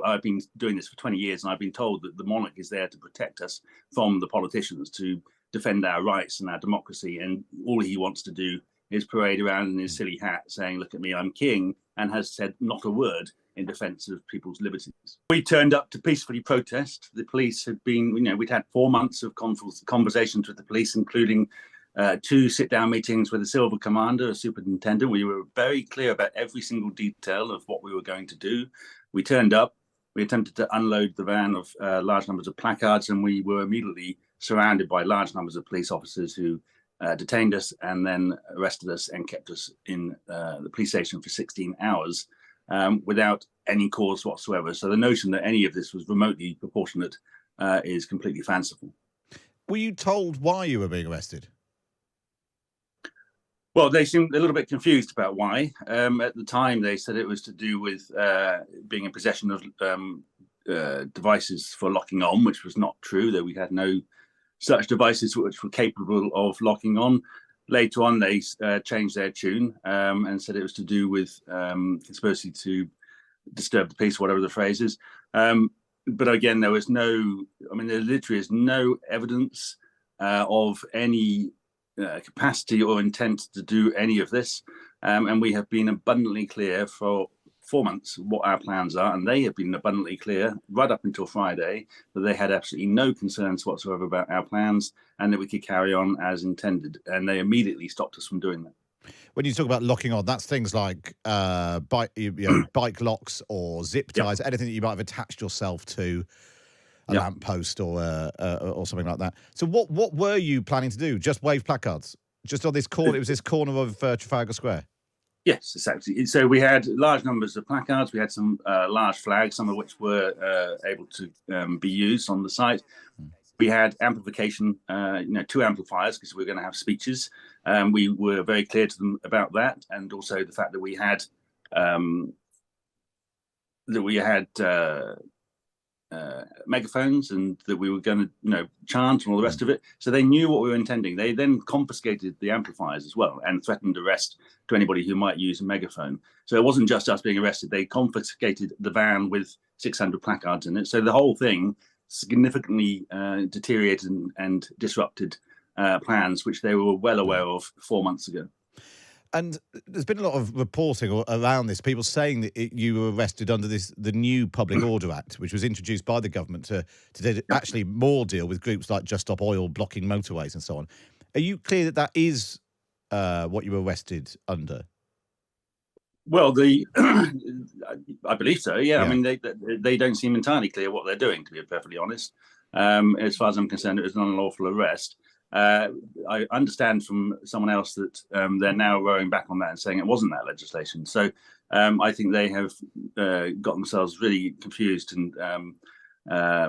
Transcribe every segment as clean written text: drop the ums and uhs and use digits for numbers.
I've been doing this for 20 years, and I've been told that the monarch is there to protect us from the politicians, to defend our rights and our democracy. And all he wants to do is parade around in his silly hat saying, look at me, I'm king, and has said not a word in defense of people's liberties. We turned up to peacefully protest. The police had been, we'd had 4 months of conversations with the police, including 2 sit-down meetings with a civil commander, a superintendent. We were very clear about every single detail of what we were going to do. We turned up, we attempted to unload the van of large numbers of placards, and we were immediately surrounded by large numbers of police officers who detained us and then arrested us and kept us in the police station for 16 hours without any cause whatsoever. So the notion that any of this was remotely proportionate is completely fanciful. Were you told why you were being arrested? Well, they seemed a little bit confused about why. At the time, they said it was to do with being in possession of devices for locking on, which was not true, that we had no such devices which were capable of locking on. Later on, they changed their tune and said it was to do with conspiracy to disturb the peace, whatever the phrase is. But again, there was there literally is no evidence of any capacity or intent to do any of this. And we have been abundantly clear for 4 months what our plans are, and they have been abundantly clear right up until Friday that they had absolutely no concerns whatsoever about our plans and that we could carry on as intended. And they immediately stopped us from doing that. When you talk about locking on, that's things like bike locks or zip ties, anything that you might have attached yourself to a lamppost or something like that. So what were you planning to do? Just wave placards? Just on this corner? It was this corner of Trafalgar Square? Yes, exactly. So we had large numbers of placards. We had some large flags, some of which were able to be used on the site. We had amplification, 2 amplifiers, because we were going to have speeches. We were very clear to them about that, and also the fact that we had megaphones and that we were going to chant and all the rest of it. So they knew what we were intending. They then confiscated the amplifiers as well and threatened arrest to anybody who might use a megaphone. So it wasn't just us being arrested. They confiscated the van with 600 placards in it. So the whole thing significantly deteriorated and disrupted plans which they were well aware of 4 months ago. And there's been a lot of reporting around this, people saying that you were arrested under the new Public Order Act, which was introduced by the government to actually more deal with groups like Just Stop Oil blocking motorways and so on. Are you clear that is what you were arrested under? Well, I believe so. Yeah. I mean, they don't seem entirely clear what they're doing, to be perfectly honest. As far as I'm concerned, it was not an unlawful arrest. I understand from someone else that they're now rowing back on that and saying it wasn't that legislation. So I think they have got themselves really confused and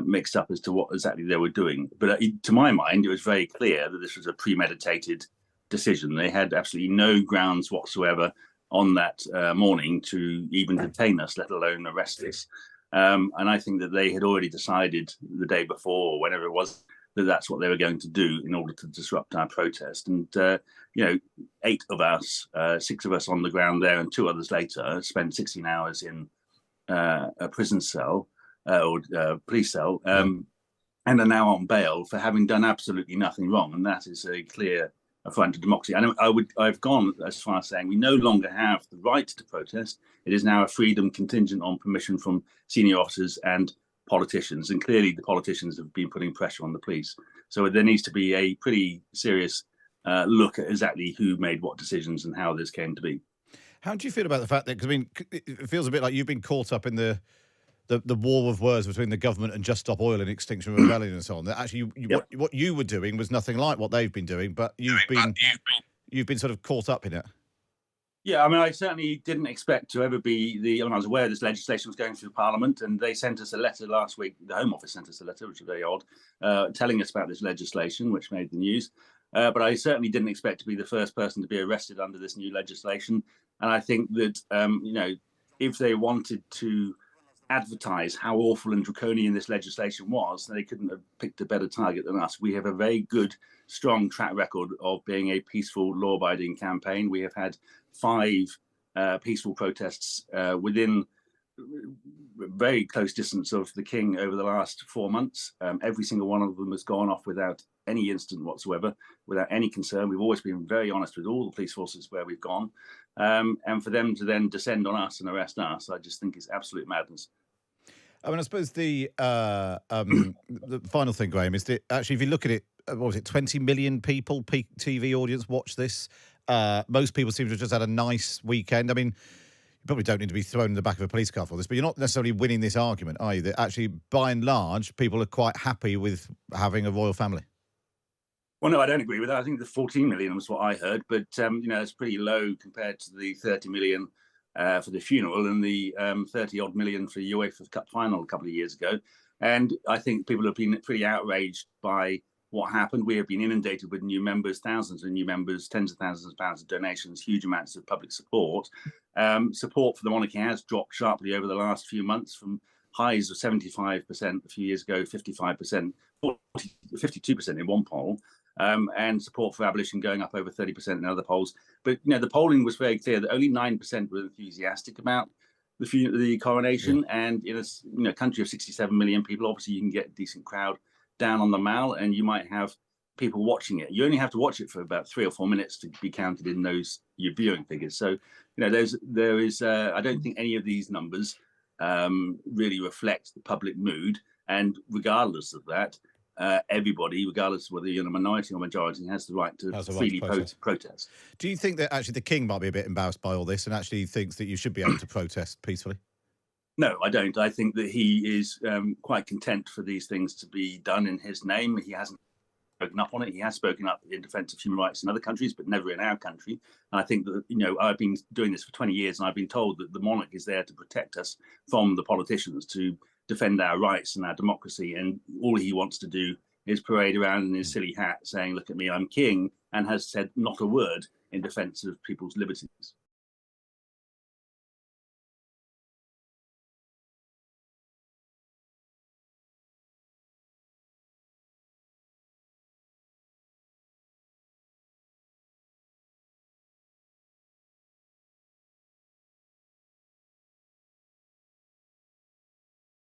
mixed up as to what exactly they were doing. But to my mind, it was very clear that this was a premeditated decision. They had absolutely no grounds whatsoever on that morning to even detain us, let alone arrest us. And I think that they had already decided the day before, or whenever it was, that that's what they were going to do in order to disrupt our protest. And, 8 of us, 6 of us on the ground there and 2 others later, spent 16 hours in a prison cell or police cell and are now on bail for having done absolutely nothing wrong. And that is a clear affront to democracy. And I've gone as far as saying we no longer have the right to protest. It is now a freedom contingent on permission from senior officers and politicians, and clearly the politicians have been putting pressure on the police. So there needs to be a pretty serious look at exactly who made what decisions and how this came to be. How do you feel about the fact that, because I mean, it feels a bit like you've been caught up in the war of words between the government and Just Stop Oil and Extinction Rebellion and so on. That actually, what you were doing was nothing like what they've been doing, but you've been sort of caught up in it. Yeah, I mean, I certainly didn't expect to ever be I was aware this legislation was going through Parliament, and they sent us a letter last week. The Home Office sent us a letter, which is very odd, telling us about this legislation, which made the news. But I certainly didn't expect to be the first person to be arrested under this new legislation. And I think that, if they wanted to advertise how awful and draconian this legislation was, they couldn't have picked a better target than us. We have a very good, strong track record of being a peaceful, law-abiding campaign. We have had 5 peaceful protests within very close distance of the king over the last 4 months. Every single one of them has gone off without any incident whatsoever, without any concern. We've always been very honest with all the police forces where we've gone. And for them to then descend on us and arrest us, I just think it's absolute madness. I mean, I suppose the final thing, Graham, is that actually, if you look at it, what was it, 20 million people, peak TV audience, watch this. Most people seem to have just had a nice weekend. I mean, you probably don't need to be thrown in the back of a police car for this, but you're not necessarily winning this argument, are you? That actually, by and large, people are quite happy with having a royal family. Well, no, I don't agree with that. I think the 14 million was what I heard, but it's pretty low compared to the 30 million for the funeral and the 30 odd million for the UEFA Cup final a couple of years ago. And I think people have been pretty outraged by what happened. We have been inundated with new members, thousands of new members, tens of thousands of pounds of donations, huge amounts of public support. Support for the monarchy has dropped sharply over the last few months from highs of 75% a few years ago, 55%, 52% in one poll. And support for abolition going up over 30% in other polls. But the polling was very clear that only 9% were enthusiastic about the coronation. Yeah. And in a country of 67 million people, obviously you can get a decent crowd down on the Mall, and you might have people watching it. You only have to watch it for about 3 or 4 minutes to be counted in your viewing figures. So there is I don't think any of these numbers really reflect the public mood. And regardless of that, everybody, regardless of whether you're in a minority or majority, has the right to freely protest. Do you think that actually the king might be a bit embarrassed by all this and actually thinks that you should be able to protest peacefully? No, I don't. I think that he is quite content for these things to be done in his name. He hasn't spoken up on it. He has spoken up in defence of human rights in other countries, but never in our country. And I think that, I've been doing this for 20 years and I've been told that the monarch is there to protect us from the politicians, to defend our rights and our democracy. And all he wants to do is parade around in his silly hat saying, look at me, I'm king, and has said not a word in defence of people's liberties.